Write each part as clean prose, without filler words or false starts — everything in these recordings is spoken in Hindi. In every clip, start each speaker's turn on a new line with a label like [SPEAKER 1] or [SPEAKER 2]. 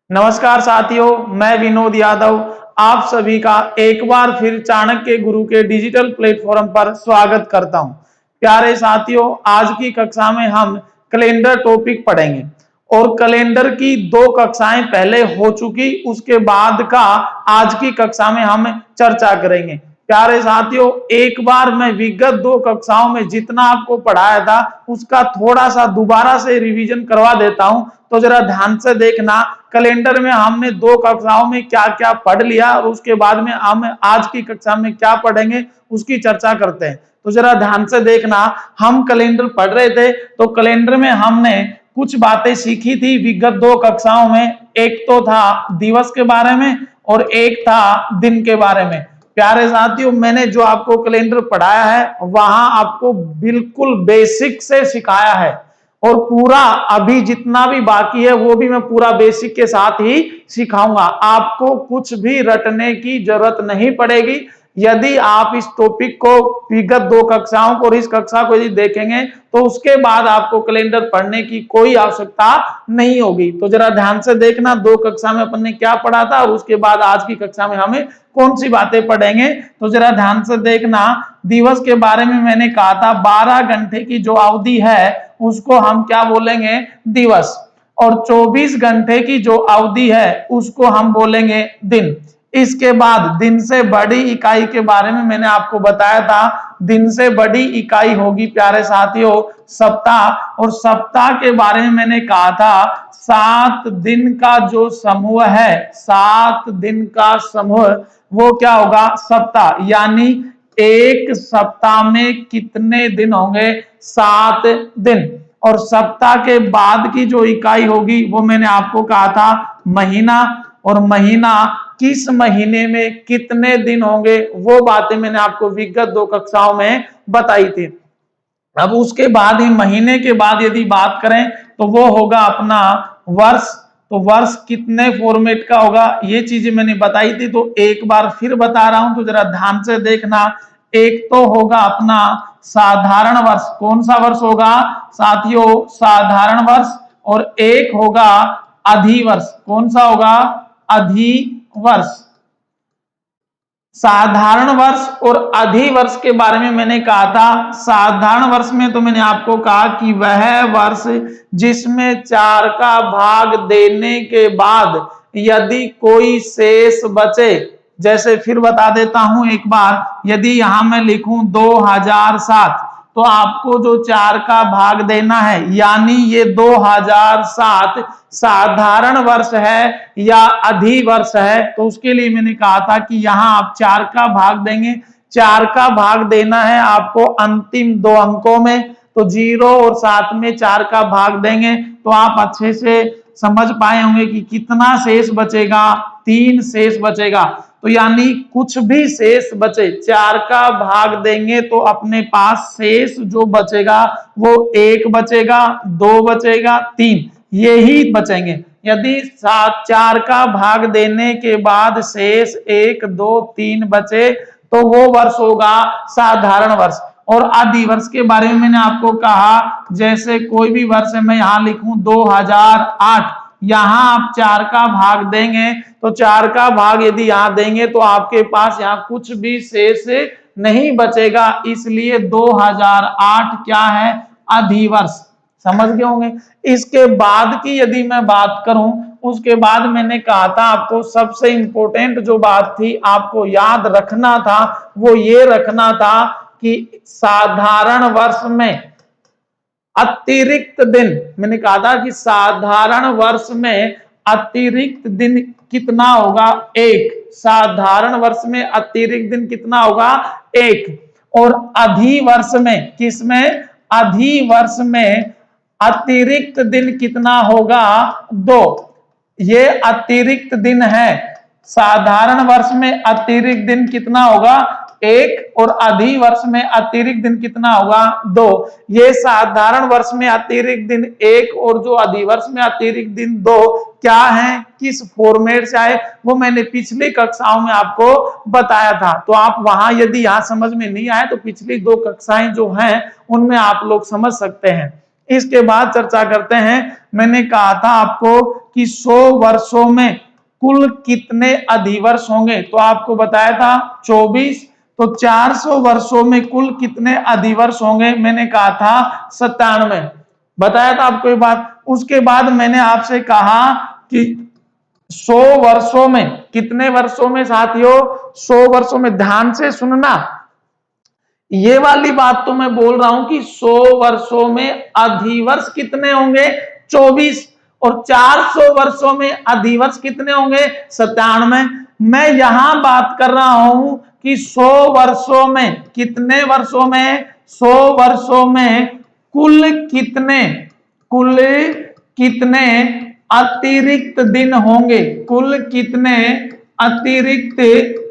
[SPEAKER 1] नमस्कार साथियों, मैं विनोद यादव आप सभी का एक बार फिर चाणक्य गुरु के डिजिटल प्लेटफॉर्म पर स्वागत करता हूं। प्यारे साथियों, आज की कक्षा में हम कैलेंडर टॉपिक पढ़ेंगे और कैलेंडर की 2 कक्षाएं पहले हो चुकी, उसके बाद का आज की कक्षा में हम चर्चा करेंगे। प्यारे साथियों, एक बार मैं विगत 2 कक्षाओं में जितना आपको पढ़ाया था उसका थोड़ा सा दोबारा से रिवीजन करवा देता हूं, तो जरा ध्यान से देखना। कैलेंडर में हमने 2 कक्षाओं में क्या क्या पढ़ लिया और उसके बाद में हम आज की कक्षा में क्या पढ़ेंगे उसकी चर्चा करते हैं। तो जरा ध्यान से देखना, हम कैलेंडर पढ़ रहे थे तो कैलेंडर में हमने कुछ बातें सीखी थी विगत 2 कक्षाओं में। एक तो था दिवस के बारे में और एक था दिन के बारे में। प्यारे साथियों, मैंने जो आपको कैलेंडर पढ़ाया है वहां आपको बिल्कुल बेसिक से सिखाया है और पूरा अभी जितना भी बाकी है वो भी मैं पूरा बेसिक के साथ ही सिखाऊंगा। आपको कुछ भी रटने की जरूरत नहीं पड़ेगी। यदि आप इस टॉपिक को विगत 2 कक्षाओं को और इस कक्षा को यदि देखेंगे तो उसके बाद आपको कैलेंडर पढ़ने की कोई आवश्यकता नहीं होगी। तो जरा ध्यान से देखना, 2 कक्षा में अपन ने क्या पढ़ा था और उसके बाद आज की कक्षा में हमें कौन सी बातें पढ़ेंगे। तो जरा ध्यान से देखना, दिवस के बारे में मैंने कहा था 12 घंटे की जो अवधि है उसको हम क्या बोलेंगे, दिवस। और 24 घंटे की जो अवधि है उसको हम बोलेंगे दिन। इसके बाद दिन से बड़ी इकाई के बारे में मैंने आपको बताया था, दिन से बड़ी इकाई होगी प्यारे साथियों सप्ताह। और सप्ताह के बारे में मैंने कहा था 7 दिन का जो समूह है, 7 दिन का समूह वो क्या होगा, सप्ताह। यानी एक सप्ताह में कितने दिन होंगे, 7 दिन। और सप्ताह के बाद की जो इकाई होगी वो मैंने आपको कहा था महीना। और महीना किस महीने में कितने दिन होंगे वो बातें मैंने आपको विगत 2 कक्षाओं में बताई थी। अब उसके बाद ही महीने के बाद यदि बात करें तो वो होगा अपना वर्ष। तो वर्ष कितने फॉर्मेट का होगा ये चीजें मैंने बताई थी, तो एक बार फिर बता रहा हूं, तो जरा ध्यान से देखना। एक तो होगा अपना साधारण वर्ष। कौन सा वर्ष होगा साथियों, साधारण वर्ष। और एक होगा अधिवर्ष। कौन सा होगा, अधिवर्ष। साधारण वर्ष और अधिवर्ष के बारे में मैंने कहा था, साधारण वर्ष में तो मैंने आपको कहा कि वह वर्ष जिसमें 4 का भाग देने के बाद यदि कोई शेष बचे, जैसे फिर बता देता हूं एक बार, यदि यहां मैं लिखूं 2007 तो आपको जो 4 का भाग देना है, यानी ये 2007 साधारण वर्ष है या अधिवर्ष है, तो उसके लिए मैंने कहा था कि यहां आप 4 का भाग देंगे। 4 का भाग देना है आपको अंतिम 2 अंकों में, तो 0 और 7 में 4 का भाग देंगे तो आप अच्छे से समझ पाए होंगे कि कितना शेष बचेगा, 3 शेष बचेगा। तो यानी कुछ भी शेष बचे 4 का भाग देंगे तो अपने पास शेष जो बचेगा वो 1 बचेगा, 2 बचेगा, 3 यही बचेंगे। यदि 4 का भाग देने के बाद शेष 1, 2, 3 बचे तो वो वर्ष होगा साधारण वर्ष। और अधिवर्ष के बारे में मैंने आपको कहा, जैसे कोई भी वर्ष मैं यहां लिखूं 2008, यहां आप 4 का भाग देंगे तो 4 का भाग यदि यहां देंगे तो आपके पास यहां कुछ भी शेष नहीं बचेगा, इसलिए 2008 क्या है, अधिवर्ष। समझ गए होंगे। इसके बाद की यदि मैं बात करूं, उसके बाद मैंने कहा था आपको सबसे इंपॉर्टेंट जो बात थी आपको याद रखना था वो ये रखना था कि साधारण वर्ष में अतिरिक्त दिन, मैंने कहा था कि साधारण वर्ष में अतिरिक्त दिन कितना होगा, 1। साधारण वर्ष में अतिरिक्त दिन कितना होगा, 1। और अधिवर्ष में, किसमें, अधिवर्ष में अतिरिक्त दिन कितना होगा, 2। ये अतिरिक्त दिन है। साधारण वर्ष में अतिरिक्त दिन कितना होगा, 1। और अधिवर्ष में अतिरिक्त दिन कितना होगा, 2। ये साधारण वर्ष में अतिरिक्त दिन 1 और जो अधिवर्ष में अतिरिक्त दिन 2 क्या है, किस फॉर्मेट से आए, वो मैंने पिछली कक्षाओं में आपको बताया था। तो आप वहां यदि यहां समझ में नहीं आए तो पिछली 2 कक्षाएं जो हैं उनमें आप लोग समझ सकते हैं। इसके बाद चर्चा करते हैं। मैंने कहा था आपको कि 100 वर्षों में कुल कितने अधिवर्ष होंगे, तो आपको बताया था 24। तो 400 वर्षों में कुल कितने अधिवर्ष होंगे, मैंने कहा था 97, बताया था आपको ये बात। उसके बाद मैंने आपसे कहा कि 100 वर्षों में, कितने वर्षों में साथियों, 100 वर्षों में, ध्यान से सुनना, ये वाली बात तो मैं बोल रहा हूं कि 100 वर्षों में अधिवर्ष कितने होंगे, 24, और 400 वर्षों में अधिवर्ष कितने होंगे, 97। मैं यहां बात कर रहा हूं कि 100 वर्षों में, कितने वर्षों में, 100 वर्षों में कुल कितने अतिरिक्त दिन होंगे, कुल कितने अतिरिक्त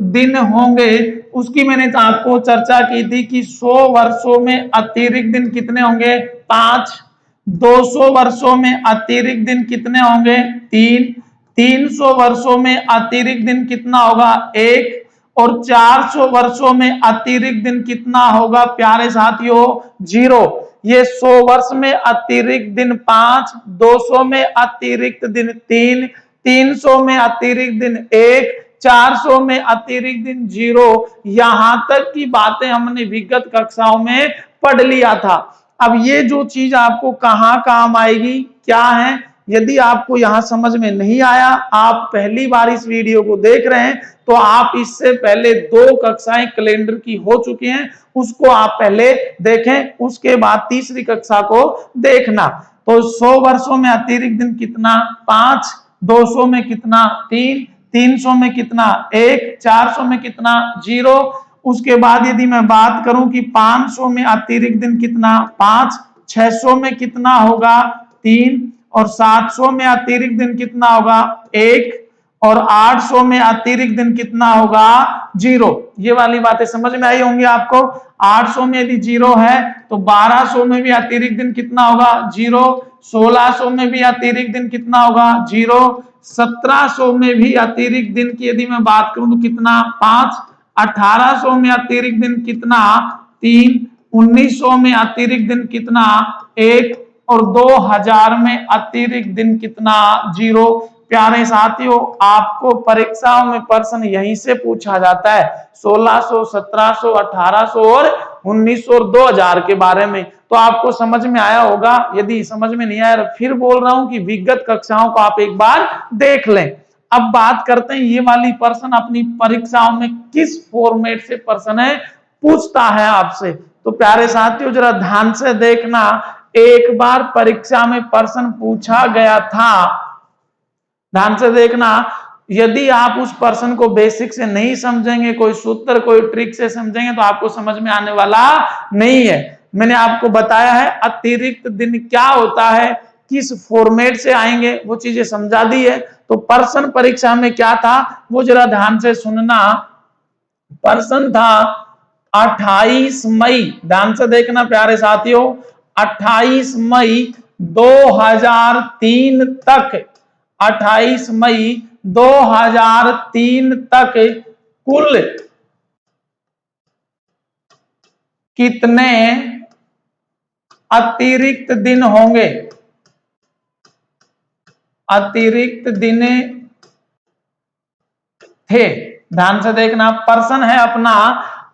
[SPEAKER 1] दिन होंगे, उसकी मैंने आपको चर्चा की थी कि 100 वर्षों में अतिरिक्त दिन कितने होंगे, 5। 200 वर्षों में अतिरिक्त दिन कितने होंगे, 3। 300 वर्षों में अतिरिक्त दिन कितना होगा, 1। और 400 वर्षों में अतिरिक्त दिन कितना होगा प्यारे साथियों, 0। ये 100 वर्ष में अतिरिक्त दिन 5, 200 में अतिरिक्त दिन 3, 300 में अतिरिक्त दिन 1, 400 में अतिरिक्त दिन 0। यहां तक की बातें हमने विगत कक्षाओं में पढ़ लिया था। अब ये जो चीज आपको कहां काम आएगी, क्या है, यदि आपको यहां समझ में नहीं आया, आप पहली बार इस वीडियो को देख रहे हैं, तो आप इससे पहले 2 कक्षाएं कैलेंडर की हो चुकी हैं, उसको आप पहले देखें, उसके बाद तीसरी कक्षा को देखना। तो 100 वर्षों में अतिरिक्त दिन कितना, 5। 200 में कितना, 3। 300 में कितना, 1। 400 में कितना, 0। उसके बाद यदि मैं बात करूं कि 500 में अतिरिक्त दिन कितना, 5। 600 में कितना होगा, 3। और 700 में अतिरिक्त दिन कितना होगा, 1। और 800 में अतिरिक्त दिन कितना होगा, 0। ये वाली बातें समझ में आई होंगी आपको। 800 में यदि 0 है तो 1200 में भी अतिरिक्त दिन कितना होगा, 0। 1600 में भी अतिरिक्त दिन कितना होगा, 0। 1700 में भी अतिरिक्त दिन की यदि मैं बात करूं तो कितना, 5। 1800 में अतिरिक्त दिन कितना, 3। 1900 में अतिरिक्त दिन कितना, 1। और 2000 में अतिरिक्त दिन कितना, 0। प्यारे साथियों, आपको परीक्षाओं में प्रश्न यहीं से पूछा जाता है, 1600, 1700, 1800 और 1900 और 2000 के बारे में। तो आपको समझ में आया होगा। यदि समझ में नहीं आया, फिर बोल रहा हूं कि विगत कक्षाओं को आप एक बार देख लें। अब बात करते हैं ये वाली प्रश्न अपनी परीक्षाओं में किस फॉर्मेट से प्रश्न है पूछता है आपसे। तो प्यारे साथियों, जरा ध्यान से देखना, एक बार परीक्षा में प्रश्न पूछा गया था, ध्यान से देखना, यदि आप उस प्रश्न को बेसिक से नहीं समझेंगे, कोई सूत्र कोई ट्रिक से समझेंगे, तो आपको समझ में आने वाला नहीं है। मैंने आपको बताया है अतिरिक्त दिन क्या होता है, किस फॉर्मेट से आएंगे, वो चीजें समझा दी है। तो प्रश्न परीक्षा में क्या था वो जरा ध्यान से सुनना। प्रश्न था 28 मई, ध्यान से देखना प्यारे साथियों, 28 मई 2003 तक, 28 मई 2003 तक कुल कितने अतिरिक्त दिन होंगे, अतिरिक्त दिन थे। ध्यान से देखना, प्रश्न है अपना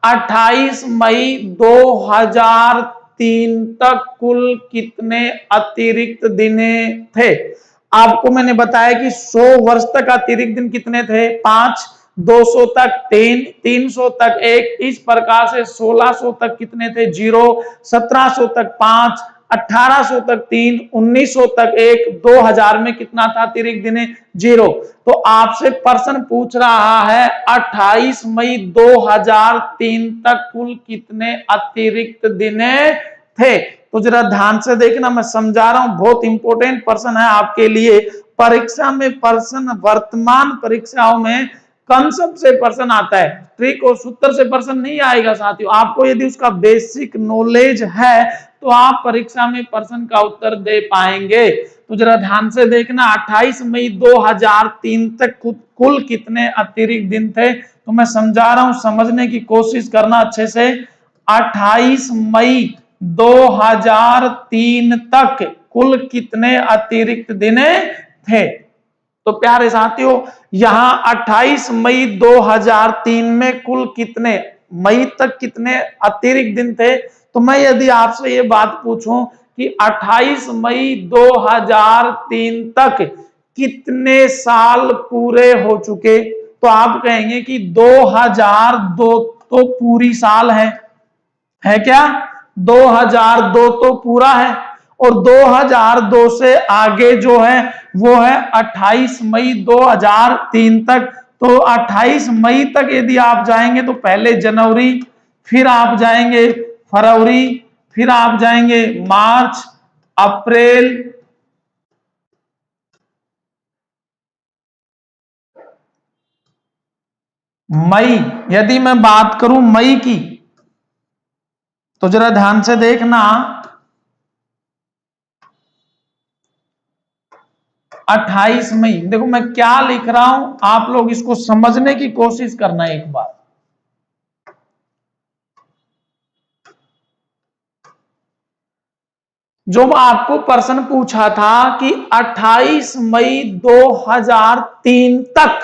[SPEAKER 1] 28 मई 2003 तक कुल कितने अतिरिक्त दिन थे। आपको मैंने बताया कि 100 वर्ष तक अतिरिक्त दिन कितने थे, 5। 200 तक 3, 300 तक 1, इस प्रकार से 1600 तक कितने थे, 0। 1700 तक 5, 1800 तक 3, 1900 तक 1, 2000 में कितना था अतिरिक्त दिन, 0। तो आपसे प्रश्न पूछ रहा है 28 मई 2003 तक कुल कितने अतिरिक्त दिन थे। तो जरा ध्यान से देखना, मैं समझा रहा हूं, बहुत इंपॉर्टेंट प्रश्न है आपके लिए। परीक्षा में प्रश्न, वर्तमान परीक्षाओं में कंसेप्ट से प्रश्न आता है, ट्रिक और सूत्र से प्रश्न नहीं आएगा साथियों। आपको यदि उसका बेसिक नॉलेज है तो आप परीक्षा में प्रश्न का उत्तर दे पाएंगे। तो जरा ध्यान से देखना, 28 मई 2003 तक कुल कितने अतिरिक्त दिन थे। तो मैं समझा रहा हूं, समझने की कोशिश करना अच्छे से। 28 मई 2003 तक कुल कितने अतिरिक्त दिन थे? तो प्यारे साथियों, यहां 28 मई 2003 में कुल कितने मई तक कितने अतिरिक्त दिन थे? तो मैं यदि आपसे ये बात पूछूं कि 28 मई 2003 तक कितने साल पूरे हो चुके, तो आप कहेंगे कि 2002 तो पूरी साल है क्या? 2002 तो पूरा है, और 2002 से आगे जो है वो है 28 मई 2003 तक। तो 28 मई तक यदि आप जाएंगे तो पहले जनवरी, फिर आप जाएंगे फरवरी, फिर आप जाएंगे मार्च, अप्रैल, मई। यदि मैं बात करूं मई की, तो जरा ध्यान से देखना, 28 मई, देखो मैं क्या लिख रहा हूं, आप लोग इसको समझने की कोशिश करना एक बार। जो आपको प्रश्न पूछा था कि 28 मई 2003 तक,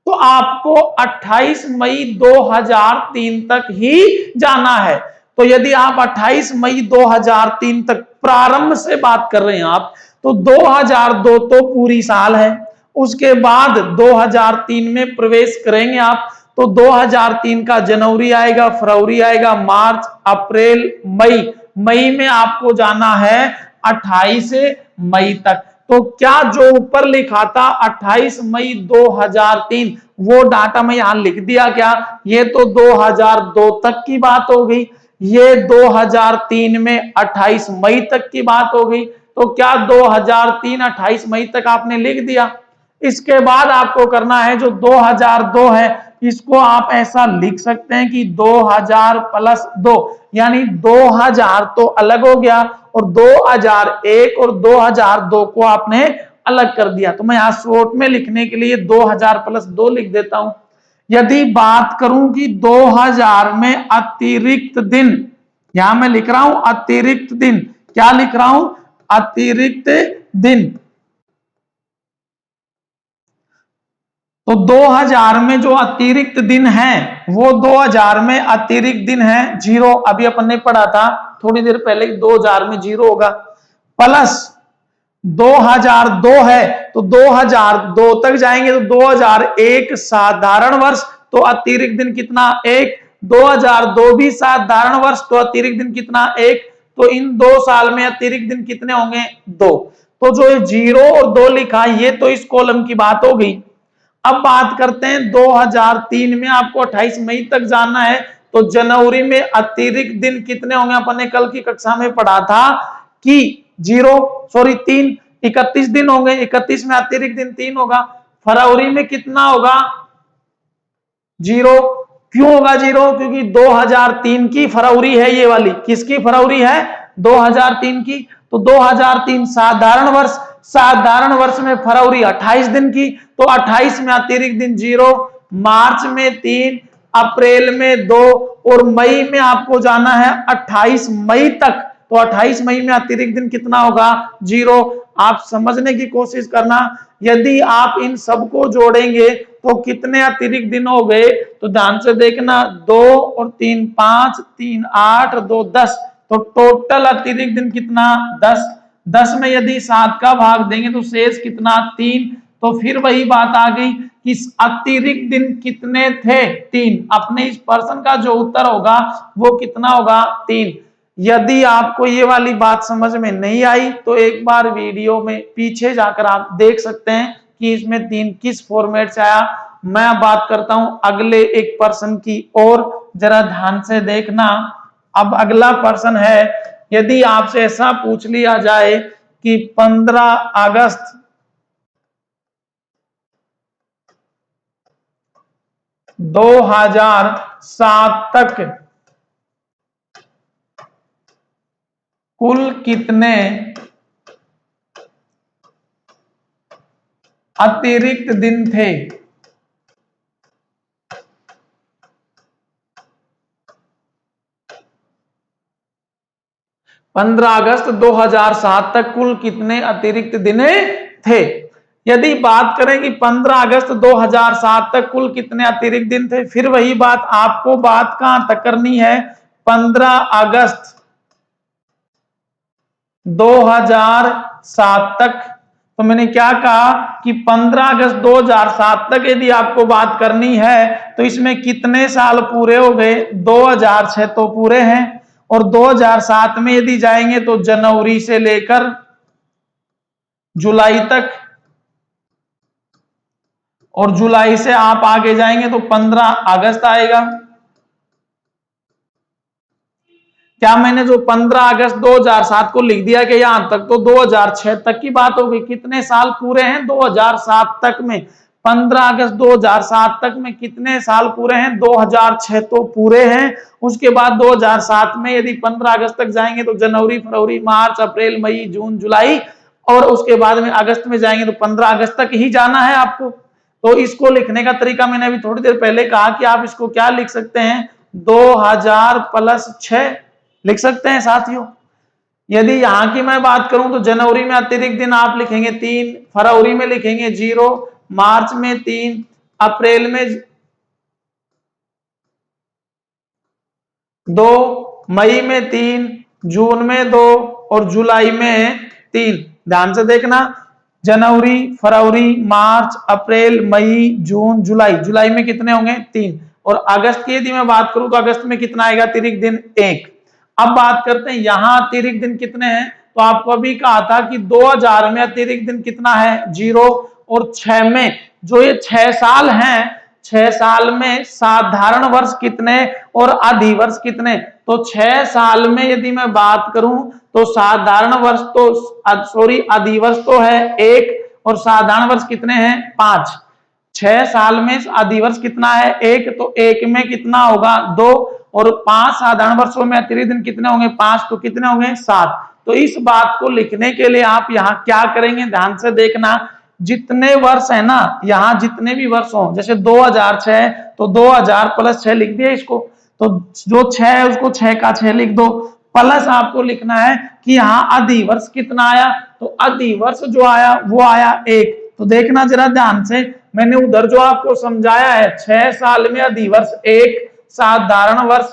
[SPEAKER 1] तो आपको 28 मई 2003 तक ही जाना है। तो यदि आप 28 मई 2003 तक प्रारंभ से बात कर रहे हैं आप, तो 2002 तो पूरी साल है, उसके बाद 2003 में प्रवेश करेंगे आप, तो 2003 का जनवरी आएगा, फरवरी आएगा, मार्च, अप्रैल, मई। मई में आपको जाना है 28 मई तक। तो क्या जो ऊपर लिखा था 28 मई 2003, वो डाटा मैं यहां लिख दिया क्या? ये तो 2002 तक की बात हो गई, ये 2003 में 28 मई तक की बात हो गई। तो क्या 2003 28 मई तक आपने लिख दिया? इसके बाद आपको करना है जो 2002 है, इसको आप ऐसा लिख सकते हैं कि 2000 प्लस 2, यानी 2000 तो अलग हो गया, और 2001 और 2002 को आपने अलग कर दिया। तो मैं यहां शॉर्ट में लिखने के लिए 2000 प्लस 2 लिख देता हूं। यदि बात करूं कि 2000 में अतिरिक्त दिन, यहां मैं लिख रहा हूं अतिरिक्त दिन, क्या लिख रहा हूं? अतिरिक्त दिन। तो 2000 में जो अतिरिक्त दिन है, वो 2000 में अतिरिक्त दिन है 0, अभी अपन ने पढ़ा था थोड़ी देर पहले 2000 में 0 होगा, प्लस 2002 है, तो 2002 तक जाएंगे तो 2001 साधारण वर्ष, तो अतिरिक्त दिन कितना? 1। 2002 भी साधारण वर्ष, तो अतिरिक्त दिन कितना? 1। तो इन 2 साल में अतिरिक्त दिन कितने होंगे? 2। तो जो 0 और 2 लिखा, ये तो इस कॉलम की बात हो गई। अब बात करते हैं 2003 में आपको 28 मई तक जाना है, तो जनवरी में अतिरिक्त दिन कितने होंगे? अपन ने कल की कक्षा में पढ़ा था कि 3 31 दिन होंगे, 31 में अतिरिक्त दिन 3 होगा। फरवरी में कितना होगा? 0। क्यों होगा 0? क्योंकि 2003 की फरवरी है ये वाली। किसकी फरवरी है? 2003 की। तो 2003 साधारण वर्ष, साधारण वर्ष में फरवरी 28 दिन की, तो 28 में अतिरिक्त दिन 0, मार्च में 3, अप्रैल में 2, और मई में आपको जाना है 28 मई तक। तो 28 मई में अतिरिक्त दिन कितना होगा? 0। आप समझने की कोशिश करना, यदि आप इन सबको जोड़ेंगे तो कितने अतिरिक्त दिन हो गए? तो ध्यान से देखना, 2 और 3 5, 3 8, 2 10, तो टोटल अतिरिक्त दिन कितना? 10। 10 में यदि 7 का भाग देंगे तो शेष कितना? 3। तो फिर वही बात आ गई कि अतिरिक्त दिन कितने थे? 3। अपने इस प्रश्न का जो उत्तर होगा वो कितना होगा? 3। यदि आपको ये वाली बात समझ में नहीं आई तो एक बार वीडियो में पीछे जाकर आप देख सकते हैं कि इसमें 3 किस फॉर्मेट से आया। मैं बात करता हूं अगले एक प्रश्न की, और जरा ध्यान से देखना। अब अगला प्रश्न है, यदि आपसे ऐसा पूछ लिया जाए कि 15 अगस्त 2007 तक कुल कितने अतिरिक्त दिन थे? 15 अगस्त 2007 तक कुल कितने अतिरिक्त दिन थे। यदि बात करें कि 15 अगस्त 2007 तक कुल कितने अतिरिक्त दिन थे, फिर वही बात, आपको बात कहां तक करनी है, 15 अगस्त 2007 तक। तो मैंने क्या कहा कि 15 अगस्त 2007 तक यदि आपको बात करनी है तो इसमें कितने साल पूरे हो गए, 2006 तो पूरे हैं, और 2007 में यदि जाएंगे तो जनवरी से लेकर जुलाई तक, और जुलाई से आप आगे जाएंगे तो 15 अगस्त आएगा। क्या मैंने जो 15 अगस्त 2007 को लिख दिया कि यहां तक, तो 2006 तक की बात हो गई। कितने साल पूरे हैं 2007 तक में, 15 अगस्त 2007 तक में कितने साल पूरे हैं, 2006 तो पूरे हैं। उसके बाद 2007 में यदि 15 अगस्त तक जाएंगे तो जनवरी, फरवरी, मार्च, अप्रैल, मई, जून, जुलाई, और उसके बाद में अगस्त में जाएंगे तो 15 अगस्त तक ही जाना है आपको। तो इसको लिखने का तरीका मैंने अभी थोड़ी देर पहले कहा कि आप इसको क्या लिख सकते हैं, 2000 प्लस 6 लिख सकते हैं साथियों। यदि यहां की मैं बात करूं तो जनवरी में अतिरिक्त दिन आप लिखेंगे 3, फरवरी में लिखेंगे 0, मार्च में 3, अप्रैल में 2, मई में 3, जून में 2 और जुलाई में 3। ध्यान से देखना, जनवरी, फरवरी, मार्च, अप्रैल, मई, जून, जुलाई, जुलाई में कितने होंगे 3, और अगस्त की यदि मैं बात करूं तो अगस्त में कितना आएगा अतिरिक्त दिन 1। अब बात करते हैं यहां अतिरिक्त दिन कितने हैं, तो आपको अभी कहा था कि 2000 में अतिरिक्त दिन कितना है 0, और 6 में, जो ये 6 साल हैं, 6 साल में साधारण वर्ष कितने और अधिवर्ष कितने, तो 6 साल में यदि मैं बात करूं तो साधारण वर्ष तो सॉरी अधिवर्ष तो है 1, और साधारण वर्ष कितने हैं 5। 6 साल में अधिवर्ष कितना है 1, तो 1 में कितना होगा 2, और 5 साधारण वर्षों में अतिरिक्त दिन कितने होंगे 5, तो कितने होंगे 7। तो इस बात को लिखने के लिए आप यहाँ क्या करेंगे, ध्यान से देखना, जितने वर्ष है ना, यहाँ जितने भी वर्ष हो, जैसे 2006 तो 2000 प्लस 6 लिख दिया इसको, तो जो 6 है उसको 6 का 6 लिख दो, प्लस आपको लिखना है कि यहाँ अधिवर्ष कितना आया, तो अधिवर्ष जो आया वो आया 1। तो देखना जरा ध्यान से, मैंने उधर जो आपको समझाया है 6 साल में अधिवर्ष 1, साधारण वर्ष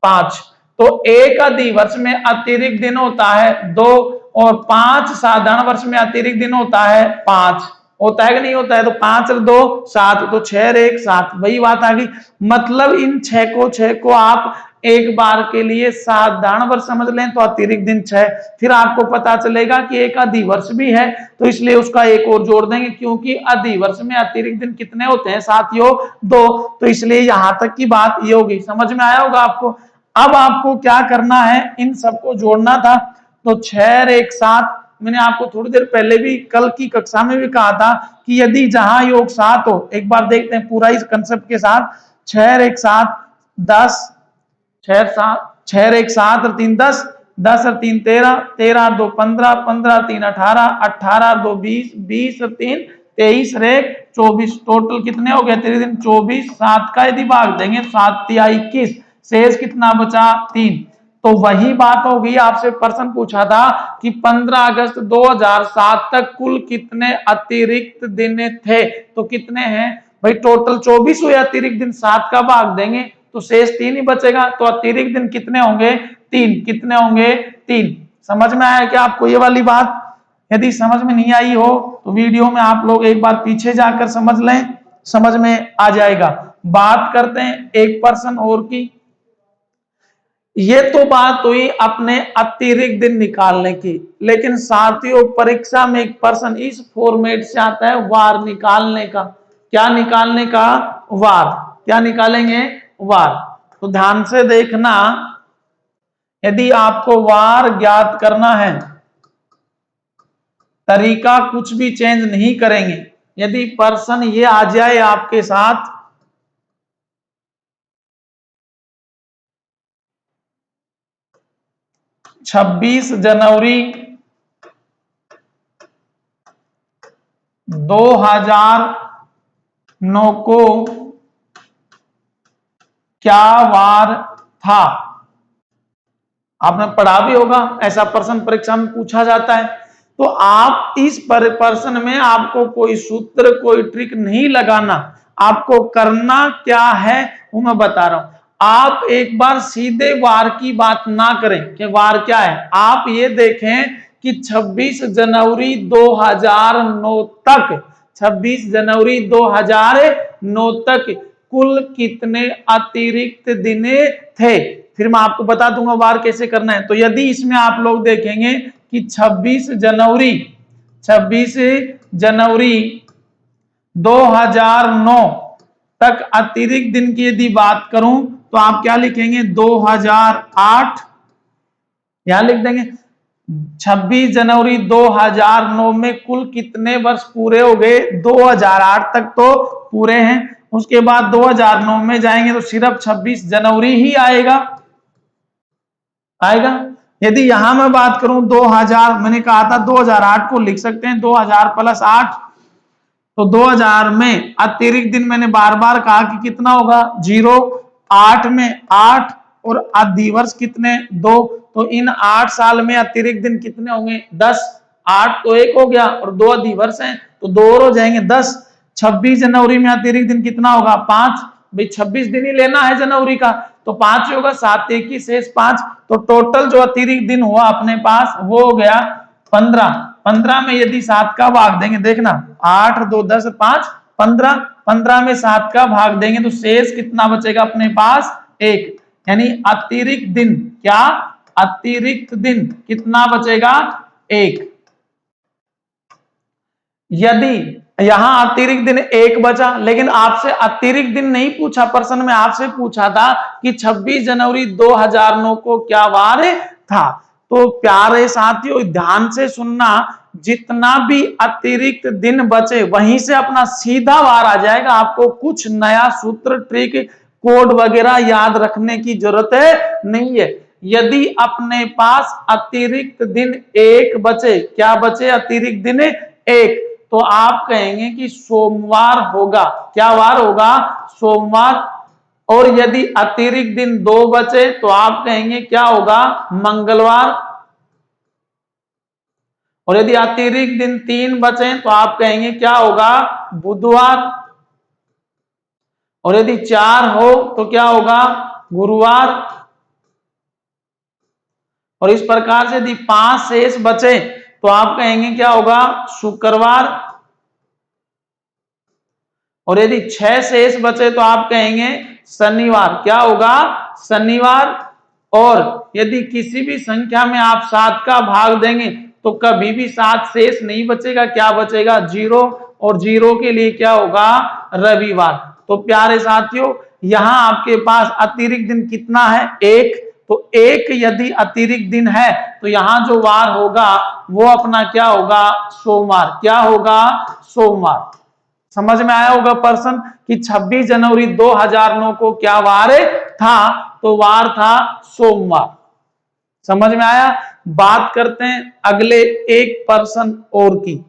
[SPEAKER 1] 5, तो 1 अधिवर्ष में अतिरिक्त दिन होता है 2, और 5 साधारण वर्ष में अतिरिक्त दिन होता है 5, होता है कि नहीं होता है, तो 5 और 2 7, तो 6 और 1 7, वही बात आ गई। मतलब इन 6 को आप एक बार के लिए साधारण वर्ष समझ लें तो अतिरिक्त दिन 6, फिर आपको पता चलेगा कि एक अधिवर्ष भी है तो इसलिए उसका एक और जोड़ देंगे, क्योंकि अधिवर्ष में अतिरिक्त दिन कितने होते हैं साथियों 2, तो इसलिए यहां तक की बात ये होगी। समझ में आया होगा आपको। अब आपको क्या करना है, इन सबको जोड़ना था, तो 6 और 1 7, मैंने आपको थोड़ी देर पहले भी कल की कक्षा में भी कहा था कि यदि जहां योग 7 हो, एक बार देखते हैं पूरा इस कंसेप्ट के साथ, 6 और 1 7 10, 6 7 6 और 1 7 और 3 10, 10 और 3 13, 13 और 2 15, 15 और 3 18, 18 और 2 20, 20 और 3 23 और 1 24, टोटल कितने हो गए तेरे दिन 24। 7 का यदि भाग देंगे 7 तिया 21, शेष कितना बचा 3। तो वही बात होगी, आपसे प्रश्न पूछा था कि 15 अगस्त 2007 तक कुल कितने अतिरिक्त दिन थे, तो कितने हैं भाई, टोटल 24 हुए, अतिरिक्त दिन 7 का भाग देंगे तो शेष 3 ही बचेगा, तो अतिरिक्त दिन कितने होंगे 3, कितने होंगे 3। समझ में आया क्या आपको ये वाली बात। यदि समझ में नहीं आई हो तो वीडियो में आप लोग एक बार पीछे जाकर समझ लें, समझ में आ जाएगा। बात करते हैं एक पर्सन और की। ये तो बात हुई अपने अतिरिक्त दिन निकालने की, लेकिन साथियों परीक्षा में एक पर्सन इस फॉर्मेट से आता है वार निकालने का। क्या निकालने का, वार। क्या निकालेंगे, वार। तो ध्यान से देखना, यदि आपको वार ज्ञात करना है, तरीका कुछ भी चेंज नहीं करेंगे। यदि पर्सन ये आ जाए आपके साथ, छब्बीस जनवरी 2009 को क्या वार था, आपने पढ़ा भी होगा, ऐसा प्रश्न परीक्षा में पूछा जाता है। तो आप इस प्रश्न में आपको कोई सूत्र कोई ट्रिक नहीं लगाना, आपको करना क्या है वो मैं बता रहा हूं। आप एक बार सीधे वार की बात ना करें कि वार क्या है, आप ये देखें कि 26 जनवरी 2009 तक 26 जनवरी 2009 तक कुल कितने अतिरिक्त दिन थे। फिर मैं आपको बता दूंगा वार कैसे करना है। तो यदि इसमें आप लोग देखेंगे कि 26 जनवरी 2009 तक अतिरिक्त दिन की यदि बात करूं तो आप क्या लिखेंगे 2008, यहां लिख देंगे 26 जनवरी 2009 में कुल कितने वर्ष पूरे हो गए, 2008 तक तो पूरे हैं। उसके बाद 2009 में जाएंगे तो सिर्फ 26 जनवरी ही आएगा। यदि यहां मैं बात करूं 2000, मैंने कहा था 2008 को लिख सकते हैं 2000 प्लस 8, तो 2000 में अतिरिक्त दिन मैंने बार बार कहा कि कितना होगा 0, 8 में 8 और अधिवर्ष कितने 2, तो इन 8 साल में अतिरिक्त दिन कितने होंगे 10, 8 तो 1 हो गया और 2 अधिवर्ष हैं तो 2 और हो जाएंगे 10। 26 जनवरी में अतिरिक्त दिन कितना होगा 5, भाई 26 दिन ही लेना है जनवरी का तो 5 होगा, 7 1 की शेष 5, तो टोटल जो अतिरिक्त दिन हुआ अपने पास वो हो गया 15। 15 में यदि 7 का भाग देंगे, देखना 8 2 10 5 15, 15 में 7 का भाग देंगे तो शेष कितना बचेगा अपने पास 1, यानी अतिरिक्त दिन क्या, अतिरिक्त दिन कितना बचेगा 1। यदि यहां अतिरिक्त दिन 1 बचा, लेकिन आपसे अतिरिक्त दिन नहीं पूछा, प्रश्न में आपसे पूछा था कि 26 जनवरी 2009 को क्या वार था। तो प्यारे साथियों ध्यान से सुनना, जितना भी अतिरिक्त दिन बचे वहीं से अपना सीधा वार आ जाएगा, आपको कुछ नया सूत्र ट्रिक कोड वगैरह याद रखने की जरूरत नहीं है। यदि अपने पास अतिरिक्त दिन 1 बचे, क्या बचे अतिरिक्त दिन 1, तो आप कहेंगे कि सोमवार होगा, क्या वार होगा सोमवार। और यदि अतिरिक्त दिन 2 बचे तो आप कहेंगे क्या होगा मंगलवार। और यदि अतिरिक्त दिन 3 बचे तो आप कहेंगे क्या होगा बुधवार। और यदि 4 हो तो क्या होगा गुरुवार। और इस प्रकार से यदि 5 शेष बचे तो आप कहेंगे क्या होगा शुक्रवार। और यदि 6 शेष बचे तो आप कहेंगे शनिवार, क्या होगा शनिवार। और यदि किसी भी संख्या में आप 7 का भाग देंगे तो कभी भी 7 शेष नहीं बचेगा, क्या बचेगा 0, और 0 के लिए क्या होगा रविवार। तो प्यारे साथियों यहां आपके पास अतिरिक्त दिन कितना है 1, तो 1 यदि अतिरिक्त दिन है तो यहां जो वार होगा वो अपना क्या होगा सोमवार, क्या होगा सोमवार। समझ में आया होगा प्रश्न कि 26 जनवरी 2009 को क्या वार था, तो वार था सोमवार। समझ में आया। बात करते हैं अगले एक प्रश्न और की।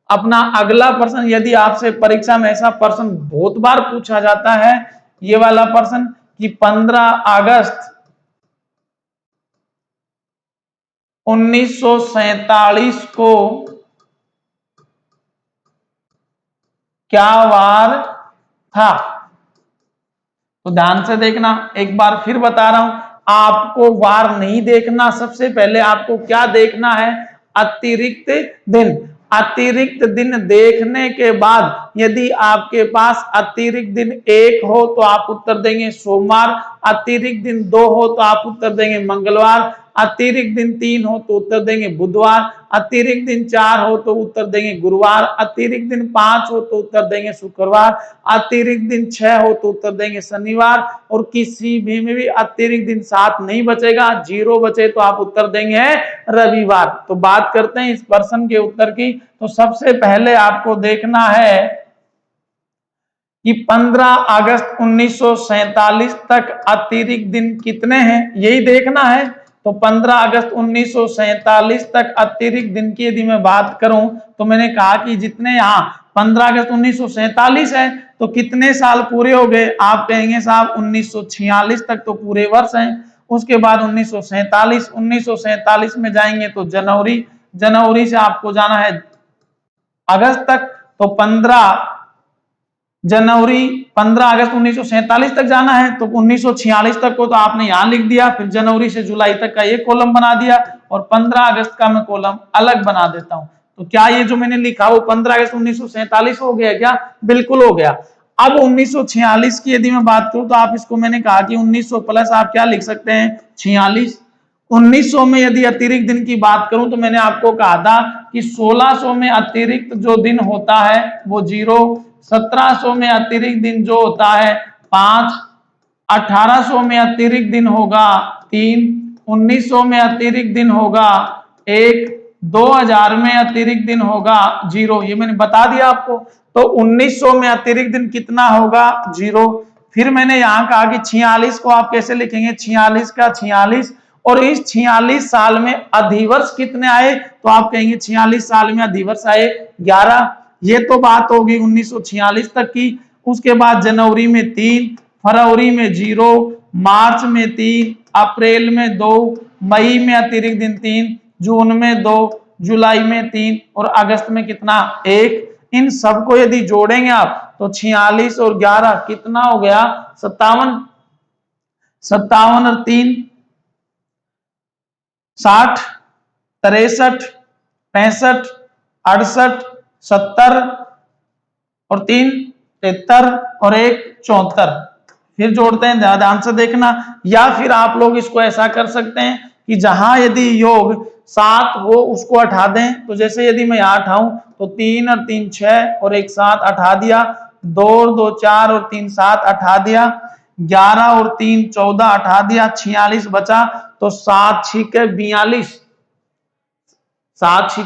[SPEAKER 1] अपना अगला प्रश्न, यदि आपसे परीक्षा में ऐसा प्रश्न बहुत बार पूछा जाता है, ये वाला प्रश्न कि 15 अगस्त 1947 को क्या वार था। तो ध्यान से देखना, एक बार फिर बता रहा हूं, आपको वार नहीं देखना, सबसे पहले आपको क्या देखना है अतिरिक्त दिन। अतिरिक्त दिन देखने के बाद यदि आपके पास अतिरिक्त दिन 1 हो तो आप उत्तर देंगे सोमवार, अतिरिक्त दिन 2 हो तो आप उत्तर देंगे मंगलवार, अतिरिक्त दिन 3 हो तो उत्तर देंगे बुधवार, अतिरिक्त दिन 4 हो तो उत्तर देंगे गुरुवार, अतिरिक्त दिन 5 हो तो उत्तर देंगे शुक्रवार, अतिरिक्त दिन 6 हो तो उत्तर देंगे शनिवार, और किसी भी में भी अतिरिक्त दिन 7 नहीं बचेगा, 0 बचे तो आप उत्तर देंगे रविवार। तो बात करते हैं इस प्रश्न के उत्तर की। तो सबसे पहले आपको देखना है कि 15 अगस्त 1947 तक अतिरिक्त दिन कितने हैं, यही देखना है। तो 15 अगस्त 1947 तक अतिरिक्त दिन की यदि मैं बात करूं तो मैंने कहा कि जितने यहाँ 15 अगस्त 1947 है तो कितने साल पूरे हो गए, आप कहेंगे साहब 1946 तक तो पूरे वर्ष हैं। उसके बाद 1947 में जाएंगे तो जनवरी से आपको जाना है अगस्त तक, तो 15 अगस्त 1947 तक जाना है, तो 1946 तक को तो आपने यहां लिख दिया, फिर जनवरी से जुलाई तक का ये कॉलम बना दिया और 15 अगस्त का मैं कॉलम अलग बना देता हूं। तो क्या ये जो मैंने लिखा वो 15 अगस्त 1947 हो गया क्या? बिल्कुल हो गया। अब 1946 की यदि मैं बात करूं तो आप इसको, मैंने कहा कि 1900 प्लस आप क्या लिख सकते हैं 46। 1900 में यदि अतिरिक्त दिन की बात करूं तो मैंने आपको कहा था कि 1600 में अतिरिक्त जो दिन होता है वो 0, 1700 में अतिरिक्त दिन जो होता है 5, 1800 में अतिरिक्त दिन होगा 3, 1900 में अतिरिक्त दिन होगा 1, 2000 में अतिरिक्त दिन होगा 0। ये मैंने बता दिया आपको। तो 1900 में अतिरिक्त दिन कितना होगा 0। फिर मैंने यहां कहा कि 46 को आप कैसे लिखेंगे, 46 का 46, और इस 46 साल में अधिवर्ष कितने आए, तो आप कहेंगे 46 साल में अधिवर्ष आए 11। ये तो बात होगी 1946 तक की। उसके बाद जनवरी में 3, फरवरी में 0, मार्च में 3, अप्रैल में 2, मई में अतिरिक्त दिन 3, जून में 2, जुलाई में 3 और अगस्त में कितना 1। इन सबको यदि जोड़ेंगे आप तो 46 और 11 कितना हो गया 57, 57 और 3 60, 63, 65, 68, 70 और 3 73 और 1 74। फिर जोड़ते हैं, ध्यान से देखना। या फिर आप लोग इसको ऐसा कर सकते हैं कि जहां यदि योग 7 हो उसको हटा दें। तो जैसे यदि मैं यहां हटाऊं तो 3 और 3 6 और 1 7 हटा दिया, 2 और 2 4 और 3 7 हटा दिया, 11 और 3 14 हटा दिया, 46 बचा। तो 7 6 42, 7 6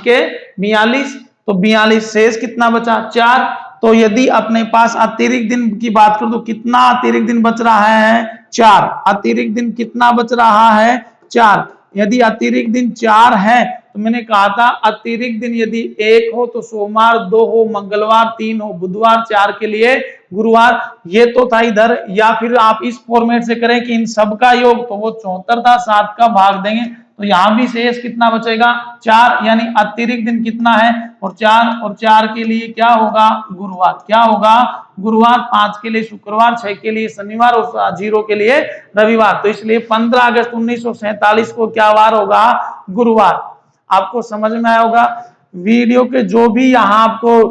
[SPEAKER 1] 42, तो 42 शेष कितना बचा 4। तो यदि अपने पास अतिरिक्त दिन की बात करूं तो कितना अतिरिक्त दिन बच रहा है 4। अतिरिक्त दिन कितना बच रहा है 4। यदि अतिरिक्त दिन 4 है तो मैंने कहा था अतिरिक्त दिन यदि 1 हो तो सोमवार, 2 हो मंगलवार, 3 हो बुधवार, 4 के लिए गुरुवार। ये तो था इधर। या फिर आप इस फॉर्मेट से करें कि इन सब का योग, तो वो 74 था, 7 का भाग देंगे तो यहां भी शेष कितना बचेगा 4, यानी अतिरिक्त दिन कितना है और 4 के लिए क्या होगा गुरुवार, क्या होगा गुरुवार, 5 के लिए शुक्रवार, 6 के लिए शनिवार और 0 के लिए रविवार। तो इसलिए 15 अगस्त 1947 को क्या वार होगा गुरुवार। आपको समझ में आया होगा। वीडियो के जो भी यहाँ आपको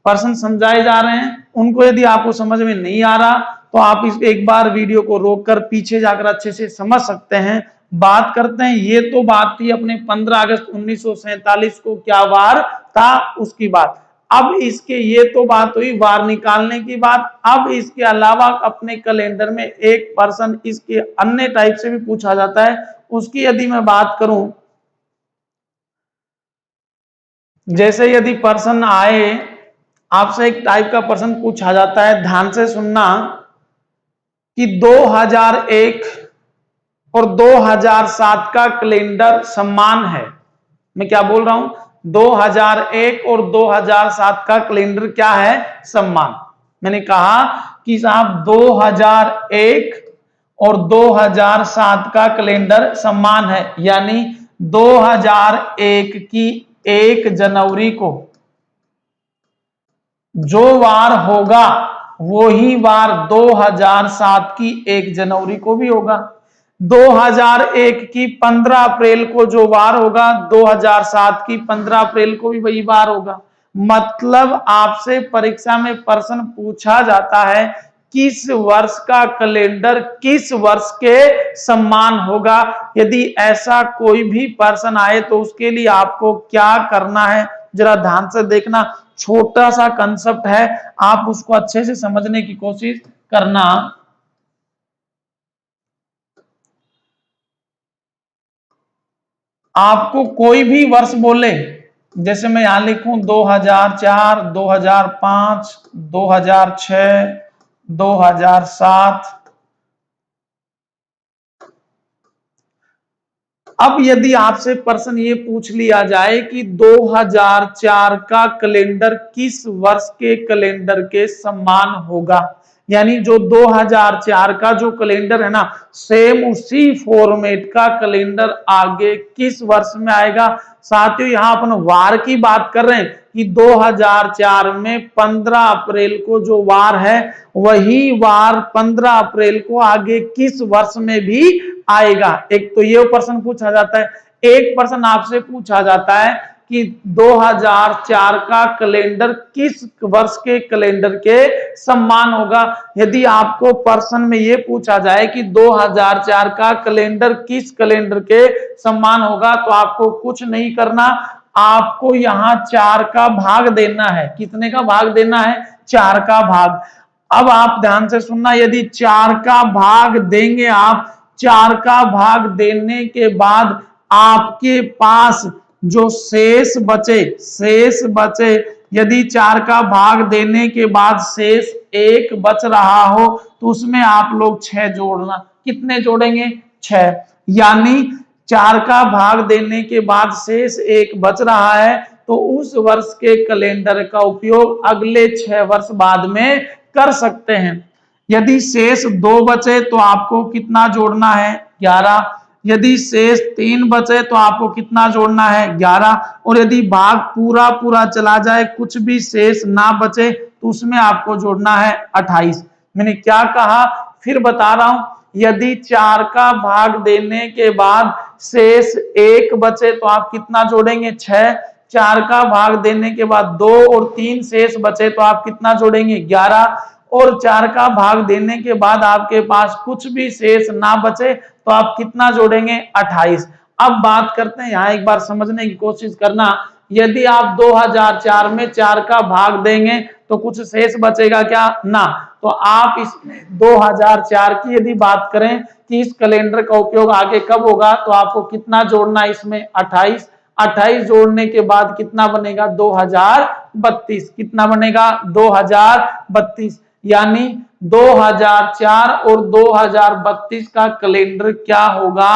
[SPEAKER 1] पर्सन समझाए जा रहे हैं उनको यदि आपको समझ में नहीं आ रहा तो आप इस एक बार वीडियो को रोककर पीछे जाकर अच्छे से समझ सकते हैं। बात करते हैं, ये तो बात थी अपने 15 अगस्त 1947 को क्या वार था उसकी बात। अब इसके, ये तो बात हुई वार निकालने की बात। अब इसके अलावा अपने कैलेंडर में एक पर्सन इसके अन्य टाइप से भी पूछा जाता है, उसकी यदि मैं बात करूं, जैसे यदि पर्सन आए, आपसे एक टाइप का पर्सन पूछा जाता है, ध्यान से सुनना, कि 2001 और 2007 का कैलेंडर समान है। मैं क्या बोल रहा हूं, 2001 और 2007 का कैलेंडर क्या है समान। मैंने कहा कि साहब 2001 और 2007 का कैलेंडर समान है, यानी 2001 की 1 जनवरी को जो वार होगा वही वार 2007 की 1 जनवरी को भी होगा। 2001 की 15 अप्रैल को जो वार होगा 2007 की 15 अप्रैल को भी वही वार होगा। मतलब आपसे परीक्षा में प्रश्न पूछा जाता है किस वर्ष का कैलेंडर किस वर्ष के समान होगा। यदि ऐसा कोई भी प्रश्न आए तो उसके लिए आपको क्या करना है जरा ध्यान से देखना। छोटा सा कंसेप्ट है, आप उसको अच्छे से समझने की कोशिश करना। आपको कोई भी वर्ष बोले, जैसे मैं यहां लिखूं 2004, 2005, 2006, 2007। अब यदि आपसे प्रश्न ये पूछ लिया जाए कि 2004 का कैलेंडर किस वर्ष के कैलेंडर के समान होगा, यानी जो 2004 का जो कैलेंडर है ना, सेम उसी फॉर्मेट का कैलेंडर आगे किस वर्ष में आएगा। साथियों यहां अपन वार की बात कर रहे हैं कि 2004 में 15 अप्रैल को जो वार है वही वार 15 अप्रैल को आगे किस वर्ष में भी आएगा। एक तो ये प्रश्न पूछा जाता है। एक प्रश्न आपसे पूछा जाता है कि 2004 का कैलेंडर किस वर्ष के कैलेंडर के समान होगा। यदि आपको प्रश्न में यह पूछा जाए कि 2004 का कैलेंडर किस कैलेंडर के समान होगा, तो आपको कुछ नहीं करना, आपको यहां 4 का भाग देना है। कितने का भाग देना है? 4 का भाग। अब आप ध्यान से सुनना, यदि 4 का भाग देंगे आप, 4 का भाग देने के बाद आपके पास जो शेष बचे, यदि 4 का भाग देने के बाद शेष 1 बच रहा हो तो उसमें आप लोग 6 जोड़ना। कितने जोड़ेंगे? 6। यानी 4 का भाग देने के बाद शेष 1 बच रहा है तो उस वर्ष के कैलेंडर का उपयोग अगले 6 वर्ष बाद में कर सकते हैं। यदि शेष 2 बचे तो आपको कितना जोड़ना है? 11। यदि शेष 3 बचे तो आपको कितना जोड़ना है? 11। और यदि भाग पूरा पूरा चला जाए, कुछ भी शेष ना बचे, तो उसमें आपको जोड़ना है 28। मैंने क्या कहा? फिर बता रहा हूं, यदि 4 का भाग देने के बाद शेष 1 बचे तो आप कितना जोड़ेंगे? 6। 4 का भाग देने के बाद 2 और 3 शेष बचे तो आप कितना जोड़ेंगे? 11। और 4 का भाग देने के बाद आपके पास कुछ भी शेष ना बचे तो आप कितना जोड़ेंगे? 28। अब बात करते हैं, यहां एक बार समझने की कोशिश करना। यदि आप 2004 में 4 का भाग देंगे तो कुछ शेष बचेगा क्या? ना। तो आप इसमें 2004 की यदि बात करें कि इस कैलेंडर का उपयोग आगे कब होगा, तो आपको कितना जोड़ना है इसमें? 28। 28 जोड़ने के बाद कितना बनेगा? 2032। कितना बनेगा? 2032। यानी 2004 और 2032 का कैलेंडर क्या होगा?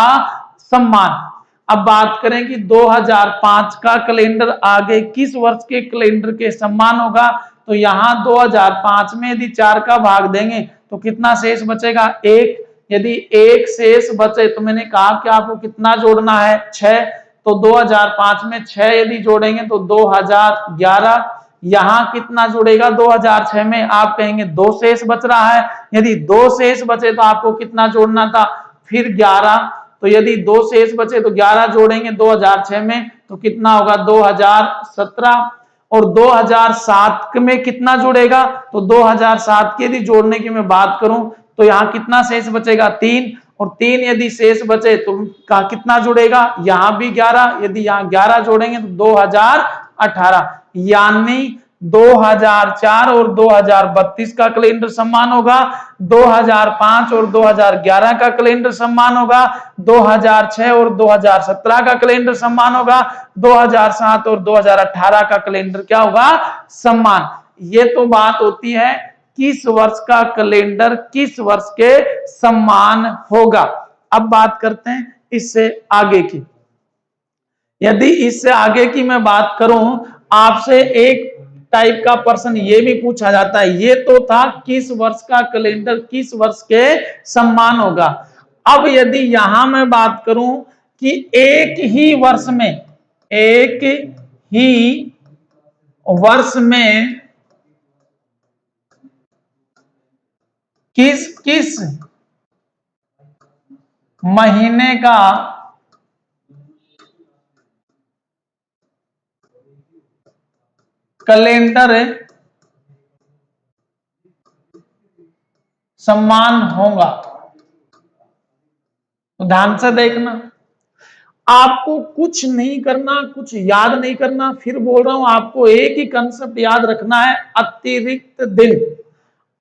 [SPEAKER 1] समान। अब बात करें कि 2005 का कैलेंडर आगे किस वर्ष के कैलेंडर के समान होगा, तो यहां 2005 में यदि 4 का भाग देंगे तो कितना शेष बचेगा? 1। यदि 1 शेष बचे तो मैंने कहा कि आपको कितना जोड़ना है? 6। तो 2005 में 6 यदि जोड़ेंगे तो 2011। यहां कितना जुड़ेगा? 2006 में आप कहेंगे 2 शेष बच रहा है। यदि 2 शेष बचे तो आपको कितना जोड़ना था? फिर 11। तो यदि 2 शेष बचे तो 11 जोड़ेंगे 2006 में तो कितना होगा? 2017। और 2007 में कितना जुड़ेगा? तो 2007 के यदि जोड़ने की मैं बात करूं तो यहां कितना शेष बचेगा? 3। और 3 यदि शेष बचे तो कितना जुड़ेगा? यहां भी 11। यदि यहां 11 जोड़ेंगे तो 2018। यानी 2004 और 2032 का कैलेंडर समान होगा, 2005 और 2011 का कैलेंडर समान होगा, 2006 और 2017 का कैलेंडर समान होगा, 2007 और 2018 का कैलेंडर क्या होगा? समान। ये तो बात होती है किस वर्ष का कैलेंडर किस वर्ष के समान होगा। अब बात करते हैं इससे आगे की। यदि इससे आगे की मैं बात करूं, आपसे एक टाइप का प्रश्न ये भी पूछा जाता है। ये तो था किस वर्ष का कैलेंडर किस वर्ष के समान होगा। अब यदि यहां मैं बात करूं कि एक ही वर्ष में किस किस महीने का कैलेंडर समान होगा, तो ध्यान से देखना। आपको कुछ नहीं करना, कुछ याद नहीं करना। फिर बोल रहा हूं, आपको एक ही कंसेप्ट याद रखना है, अतिरिक्त दिन।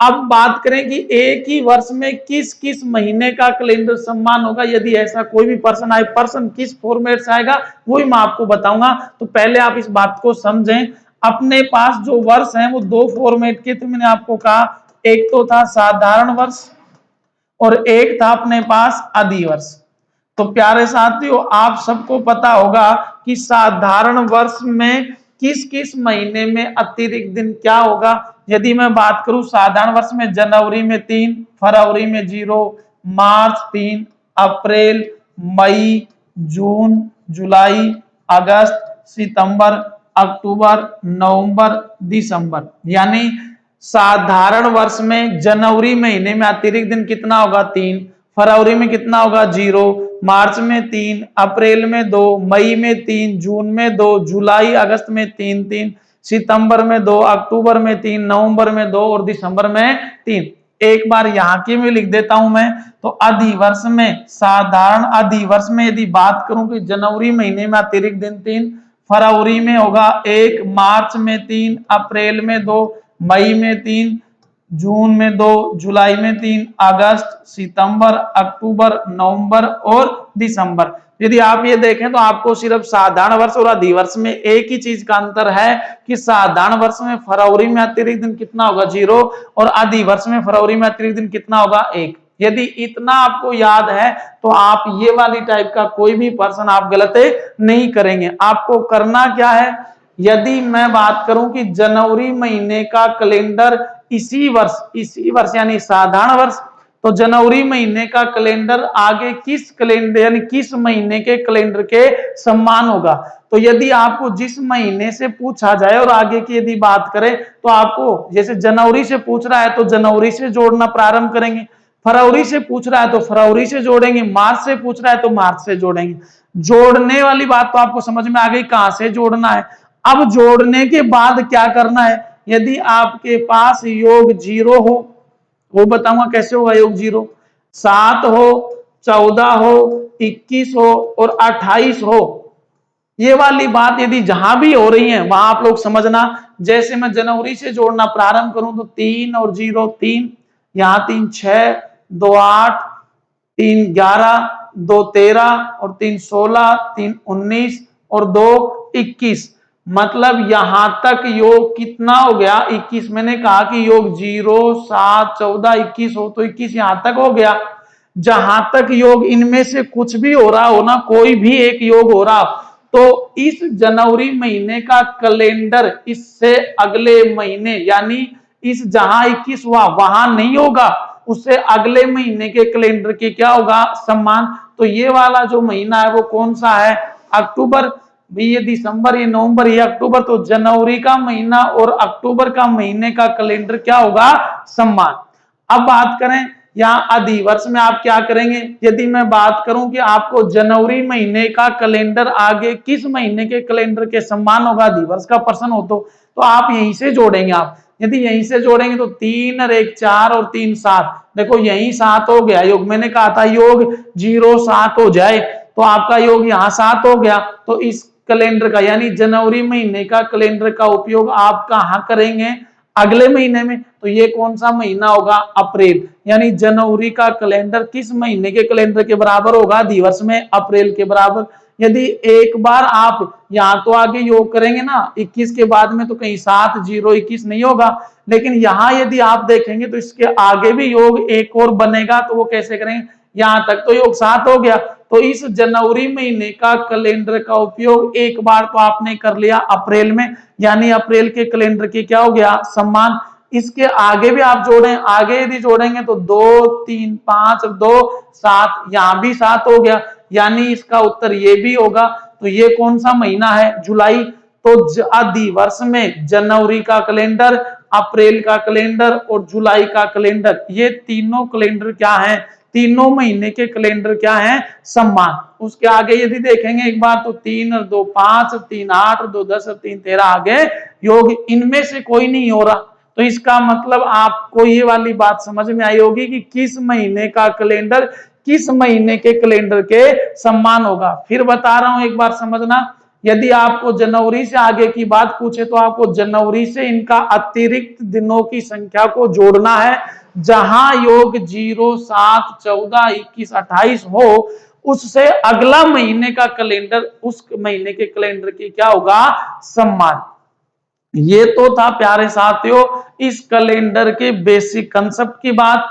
[SPEAKER 1] अब बात करें कि एक ही वर्ष में किस किस महीने का कैलेंडर समान होगा। यदि ऐसा कोई भी पर्सन आए, पर्सन किस फॉर्मेट से आएगा वही मैं आपको बताऊंगा। तो पहले आप इस बात को समझें। अपने पास जो वर्ष हैं वो 2 फॉर्मेट के थे। मैंने आपको कहा, एक तो था साधारण वर्ष और एक था अपने पास अधिवर्ष। तो प्यारे साथियों, आप सबको पता होगा कि साधारण वर्ष में किस किस महीने में अतिरिक्त दिन क्या होगा। यदि मैं बात करूं साधारण वर्ष में जनवरी में 3, फरवरी में 0, मार्च 3, अप्रैल, मई, जून, जुलाई, अगस्त, सितंबर, अक्टूबर, नवंबर, दिसंबर। यानी साधारण वर्ष में जनवरी महीने में अतिरिक्त दिन कितना होगा 3, फरवरी में कितना होगा 0, मार्च में 3, अप्रैल में 2, मई में 3, जून में 2, जुलाई अगस्त में 3 3, सितंबर में 2, अक्टूबर में 3, नवंबर में 2 और दिसंबर में 3। एक बार यहाँ की भी लिख देता हूं मैं। तो अधिवर्ष में, साधारण अधिवर्ष में यदि बात करूं कि जनवरी महीने में अतिरिक्त दिन 3, फरवरी में होगा 1, मार्च में 3, अप्रैल में 2, मई में 3, जून में 2, जुलाई में 3, अगस्त, सितंबर, अक्टूबर, नवंबर और दिसंबर। यदि आप ये देखें तो आपको सिर्फ साधारण वर्ष और अधिवर्ष में एक ही चीज का अंतर है कि साधारण वर्ष में फरवरी में अतिरिक्त दिन कितना होगा 0 और अधिवर्ष में फरवरी में अतिरिक्त दिन कितना होगा 1। यदि इतना आपको याद है तो आप ये वाली टाइप का कोई भी प्रश्न आप गलत नहीं करेंगे। आपको करना क्या है, यदि मैं बात करूं कि जनवरी महीने का कैलेंडर इसी वर्ष यानी साधारण वर्ष, तो जनवरी महीने का कैलेंडर आगे किस कैलेंडर यानी किस महीने के कैलेंडर के समान होगा। तो यदि आपको जिस महीने से पूछा जाए और आगे की यदि बात करें तो आपको जैसे जनवरी से पूछ रहा है तो जनवरी से जोड़ना प्रारंभ करेंगे, फरवरी से पूछ रहा है तो फरवरी से जोड़ेंगे, मार्च से पूछ रहा है तो मार्च से जोड़ेंगे। जोड़ने वाली बात तो आपको समझ में आ गई कहां से जोड़ना है। अब जोड़ने के बाद क्या करना है, यदि आपके पास योग 0 हो, वो बताऊंगा कैसे होगा योग 0, 7 हो, 14 हो, 21 हो और 28 हो, ये वाली बात यदि जहां भी हो रही है वहां आप लोग समझना। जैसे मैं जनवरी से जोड़ना प्रारंभ करूं तो 3 और 0 3, यहां 3 6, 2 8, 3 11, 2 13 और 3 16, 3 19 और 2 21। मतलब यहां तक योग कितना हो गया 21। मैंने कहा कि योग 0 7 14 21 हो तो 21 यहां तक हो गया। जहां तक योग इनमें से कुछ भी हो रहा हो ना, कोई भी एक योग हो रहा, तो इस जनवरी महीने का कैलेंडर इससे अगले महीने यानी इस जहां 21 हुआ वहां नहीं होगा, उससे अगले महीने के कैलेंडर के क्या होगा सम्मान। तो ये वाला जो महीना है वो कौन सा है, अक्टूबर। ये दिसंबर, ये नवंबर, ये अक्टूबर, तो जनवरी का महीना और अक्टूबर का महीने का कैलेंडर क्या होगा सम्मान। अब बात करें यहाँ अधिवर्ष में आप क्या करेंगे, यदि मैं बात करूं कि आपको जनवरी महीने का कैलेंडर आगे किस महीने के कैलेंडर के समान होगा अधिवर्ष का प्रश्न हो तो आप यहीं से जोड़ेंगे। आप यदि यहीं से जोड़ेंगे तो 3 और 1 4 और 3 7, देखो यही 7 हो गया योग। मैंने कहा था योग 0 7 हो जाए तो आपका योग यहाँ 7 हो गया। तो इस कैलेंडर का यानी जनवरी महीने का कैलेंडर का उपयोग आप कहाँ करेंगे, अगले महीने में। तो ये कौन सा महीना होगा, अप्रैल। यानी जनवरी का कैलेंडर किस महीने के कैलेंडर के बराबर होगा, दिवस में अप्रैल के बराबर। यदि एक बार आप यहाँ तो आगे योग करेंगे ना 21 के बाद में तो कहीं 7 0 21 नहीं होगा, लेकिन यहाँ यदि आप देखेंगे तो इसके आगे भी योग एक और बनेगा। तो वो कैसे करेंगे, यहाँ तक तो योग 7 हो गया। तो इस जनवरी महीने का कैलेंडर का उपयोग एक बार तो आपने कर लिया अप्रैल में, यानी अप्रैल के कैलेंडर के क्या हो गया सम्मान। इसके आगे भी आप जोड़ें, आगे यदि जोड़ेंगे तो 2 3 5 2 7, यहां भी 7 हो गया, यानी इसका उत्तर ये भी होगा। तो ये कौन सा महीना है, जुलाई। तो अधिवर्ष में जनवरी का कैलेंडर, अप्रैल का कैलेंडर और जुलाई का कैलेंडर, ये तीनों कैलेंडर क्या है, तीनों महीने के कैलेंडर क्या है सम्मान। उसके आगे यदि देखेंगे एक बार तो 3 और 2 5, 3 8 और 2 10 और 3 13 आगे योग इनमें से कोई नहीं हो रहा। तो इसका मतलब आपको ये वाली बात समझ में आई होगी कि किस महीने का कैलेंडर किस महीने के कैलेंडर के सम्मान होगा। फिर बता रहा हूं एक बार समझना, यदि आपको जनवरी से आगे की बात पूछे तो आपको जनवरी से इनका अतिरिक्त दिनों की संख्या को जोड़ना है। जहां योग 0 7 14 21 28 हो उससे अगला महीने का कैलेंडर उस महीने के कैलेंडर की क्या होगा सम्मान। ये तो था प्यारे साथियों इस कैलेंडर के बेसिक कंसेप्ट की बात।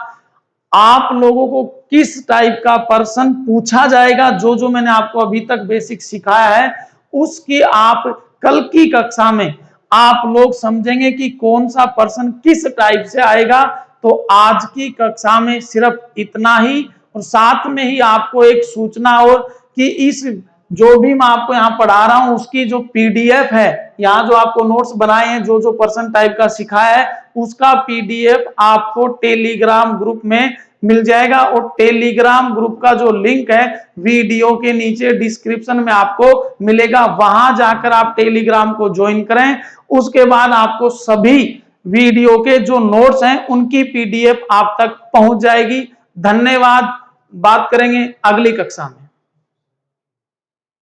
[SPEAKER 1] आप लोगों को किस टाइप का प्रश्न पूछा जाएगा, जो जो मैंने आपको अभी तक बेसिक सिखाया है उसकी आप कल की कक्षा में आप लोग समझेंगे कि कौन सा पर्सन किस टाइप से आएगा। तो आज की कक्षा में सिर्फ इतना ही, और साथ में ही आपको एक सूचना और कि इस जो भी मैं आपको यहाँ पढ़ा रहा हूं उसकी जो पीडीएफ है, यहाँ जो आपको नोट्स बनाए हैं जो जो पर्सन टाइप का सिखाया है उसका पीडीएफ आपको टेलीग्राम ग्रुप में मिल जाएगा। और टेलीग्राम ग्रुप का जो लिंक है वीडियो के नीचे डिस्क्रिप्शन में आपको मिलेगा, वहां जाकर आप टेलीग्राम को ज्वाइन करें। उसके बाद आपको सभी वीडियो के जो नोट्स हैं उनकी पीडीएफ आप तक पहुंच जाएगी। धन्यवाद। बात करेंगे अगली कक्षा में।